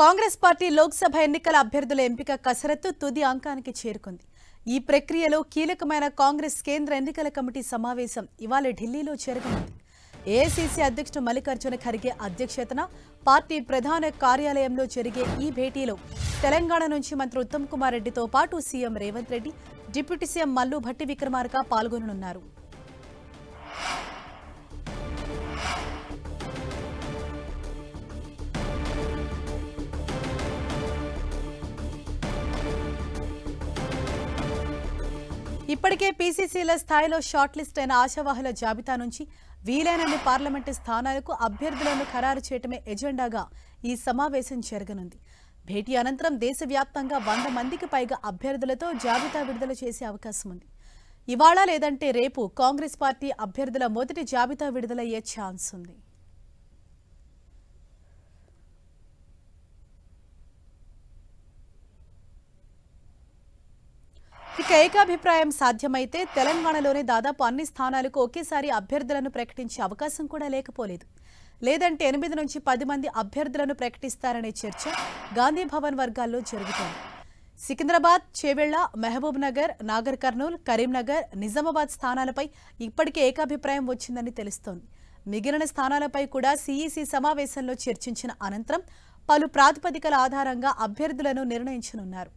Congress party Lok Sabha ఎన్నికల అభ్యర్థుల ఎంపిక కసరత్తు తుది అంకానికి చేరుకుంది. ఈ ప్రక్రియలో కీలకమైన కాంగ్రెస్ కేంద్ర ఎన్నికల కమిటీ సమావేశం ఇవాళ ఢిల్లీలో జరగనుంది. ఏఐసీసీ అధ్యక్షుడు మల్లికార్జున ఖర్గే అధ్యక్షతన పార్టీ ప్రధాన కార్యాలయంలో జరిగే ఈ భేటీలో తెలంగాణ నుంచి మంత్రి ఉత్తమ్ కుమార్ రెడ్డితో పాటు CM Revanth Reddy, deputy CM Mallu Bhatti Vikramarka పాల్గొననున్నారు. ఇప్పటికే పీసీసీల స్థాయిలో షార్ట్ లిస్ట్ అయిన ఆశావాహుల జాబితా నుంచి వీలైనన్ని పార్లమెంటు స్థానాలకు అభ్యర్థులను ఖరారు చేయటమే ఎజెండాగా ఈ సమావేశం జరగనుంది. భేటీ అనంతరం దేశవ్యాప్తంగా 100 మందికి పైగా అభ్యర్థులతో జాబితా విడుదల చేసే అవకాశం ఉంది. ఇవాళ లేదంటే రేపు కాంగ్రెస్ పార్టీ అభ్యర్థుల మొదటి జాబితా విడుదలయ్యే ఛాన్స్ ఉంది. ఇక ఏకాభిప్రాయం సాధ్యమైతే తెలంగాణలోనే దాదాపు అన్ని స్థానాలకు ఒకేసారి అభ్యర్థులను ప్రకటించే అవకాశం కూడా లేకపోలేదు. లేదంటే 8 నుంచి 10 మంది అభ్యర్థులను ప్రకటిస్తారనే చర్చ గాంధీ భవన్ వర్గాల్లో జరుగుతోంది. సికింద్రాబాద్, చేవెళ్ల, మహబూబ్ నగర్, నాగర్ కర్నూల్, కరీంనగర్, నిజామాబాద్ స్థానాలపై ఇప్పటికే ఏకాభిప్రాయం వచ్చిందని తెలుస్తోంది. మిగిలిన స్థానాలపై కూడా సీఈసీ సమావేశంలో చర్చించిన అనంతరం పలు ప్రాతిపదికల ఆధారంగా అభ్యర్థులను నిర్ణయించనున్నారు.